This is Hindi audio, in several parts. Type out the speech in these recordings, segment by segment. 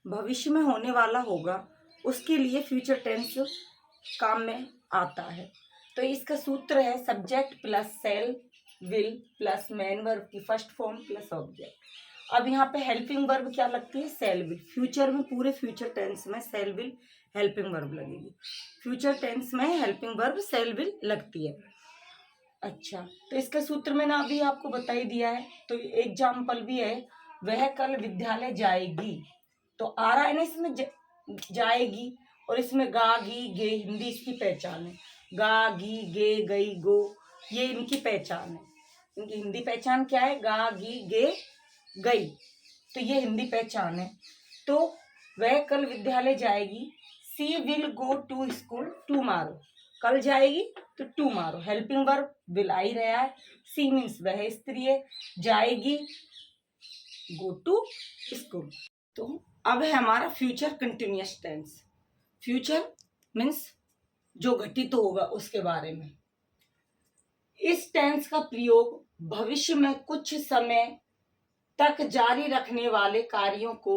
भविष्य में होने वाला होगा उसके लिए फ्यूचर टेंस काम में आता है। तो इसका सूत्र है subject plus shall will plus main verb की फर्स्ट फॉर्म प्लस ऑब्जेक्ट। अब यहाँ पे हेल्पिंग वर्ब क्या लगती है? Cell will. फ्यूचर में पूरे फ्यूचर टेंस में सेल विल हेल्पिंग वर्ब लगेगी। फ्यूचर टेंस में हेल्पिंग वर्ब सेल विल लगती है। अच्छा, तो इसका सूत्र मैंने अभी आपको बता ही दिया है। तो एग्जाम्पल भी है, वह कल विद्यालय जाएगी। तो आ रहा है ना इसमें जाएगी, और इसमें गा गी गे हिंदी इसकी पहचान है। गा गी गे गई गो ये इनकी पहचान है। इनकी हिंदी पहचान क्या है? गा गी गे गई, तो ये हिंदी पहचान है। तो वह कल विद्यालय जाएगी। She will go to school tomorrow. कल जाएगी तो टुमारो। हेल्पिंग वर्ब विल आ ही रहा है। सी मीन्स वह स्त्री है, जाएगी गो टू स्कूल। तो अब है हमारा future continuous tense. Future means जो घटित तो होगा उसके बारे में। इस टेंस का प्रयोग भविष्य में कुछ समय तक जारी रखने वाले कार्यों को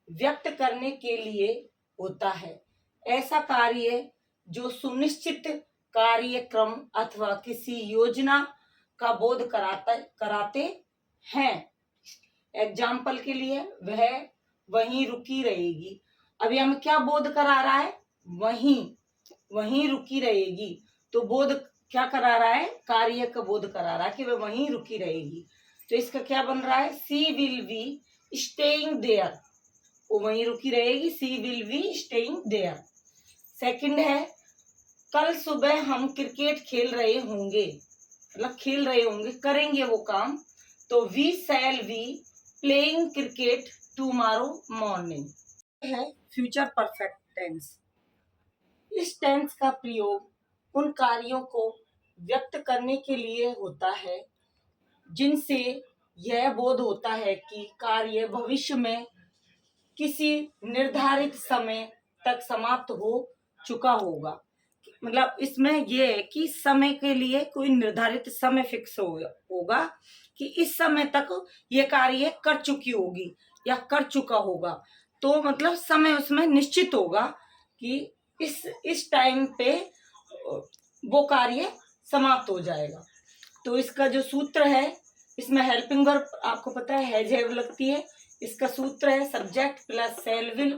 व्यक्त करने के लिए होता है। ऐसा कार्य जो सुनिश्चित कार्यक्रम अथवा किसी योजना का बोध कराते हैं। एग्जाम्पल के लिए वह वहीं रुकी रहेगी। अभी हमें क्या बोध करा रहा है? वहीं रुकी रहेगी। तो बोध क्या करा रहा है? कार्य का बोध करा रहा है कि वह वहीं रुकी रहेगी। तो इसका क्या बन रहा है? She will be staying there. वो वहीं रुकी रहेगी। She will be staying there. Second है, कल सुबह हम क्रिकेट खेल रहे होंगे। मतलब खेल रहे होंगे, करेंगे वो काम। तो we shall be playing cricket tomorrow morning है फ्यूचर परफेक्ट टेंस। इस टेंस का प्रयोग उन कार्यों को व्यक्त करने के लिए होता है जिनसे यह बोध होता है कि कार्य भविष्य में किसी निर्धारित समय तक समाप्त हो चुका होगा। मतलब इसमें यह है कि समय के लिए कोई निर्धारित समय फिक्स होगा कि इस समय तक ये कार्य कर चुकी होगी या कर चुका होगा। तो मतलब समय उसमें निश्चित होगा कि इस टाइम पे वो कार्य समाप्त हो जाएगा। तो इसका जो सूत्र है, इसमें हेल्पिंग वर्ब आपको पता है हैज हैव लगती है। इसका सूत्र है subject plus shall will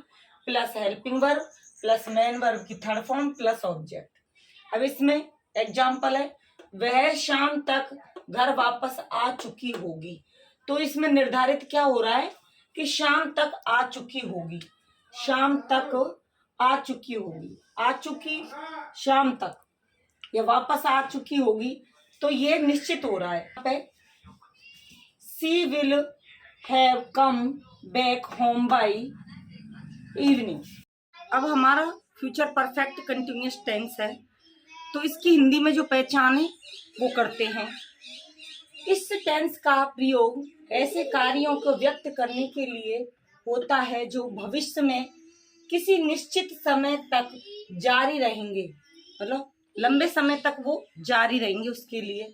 plus helping verb plus main verb की थर्ड फॉर्म प्लस ऑब्जेक्ट। अब इसमें एग्जाम्पल है, वह शाम तक घर वापस आ चुकी होगी। तो इसमें निर्धारित क्या हो रहा है कि शाम तक आ चुकी होगी। शाम तक आ चुकी होगी, आ चुकी शाम तक या वापस आ चुकी होगी। तो ये निश्चित हो रहा है। She will have come back home by evening. अब हमारा फ्यूचर परफेक्ट कंटिन्यूअस टेंस है। तो इसकी हिंदी में जो पहचान है वो करते हैं। इस टेंस का प्रयोग ऐसे कार्यों को व्यक्त करने के लिए होता है जो भविष्य में किसी निश्चित समय तक जारी रहेंगे। मतलब लंबे समय तक वो जारी रहेंगे उसके लिए,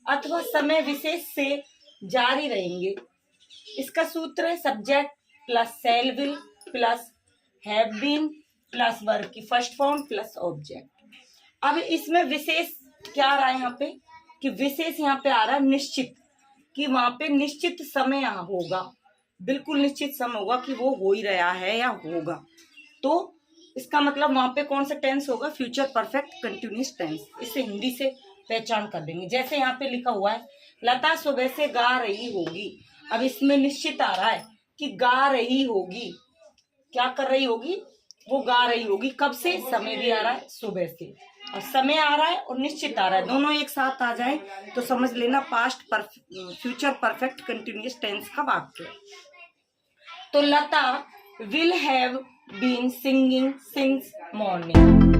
अथवा समय विशेष से जारी रहेंगे। इसका सूत्र है subject plus shall will plus have been plus verb की फर्स्ट फॉर्म प्लस ऑब्जेक्ट। अब इसमें विशेष क्या आ रहा है यहाँ पे कि विशेष यहाँ पे आ रहा है निश्चित, कि वहां पे निश्चित समय यहाँ होगा, बिल्कुल निश्चित समय होगा कि वो हो ही रहा है या होगा। तो इसका मतलब वहां पे कौन सा टेंस होगा? Future perfect continuous tense. इसे हिंदी से पहचान कर देंगे। जैसे यहाँ पे लिखा हुआ है लता सुबह से गा रही होगी। अब इसमें निश्चित आ रहा है कि गा रही होगी। क्या कर रही होगी? वो गा रही होगी। कब से? समय भी आ रहा है सुबह से, और समय आ रहा है और निश्चित आ रहा है, दोनों एक साथ आ जाए तो समझ लेना past future perfect continuous tense का वाक्य। तो Lata will have been singing since morning.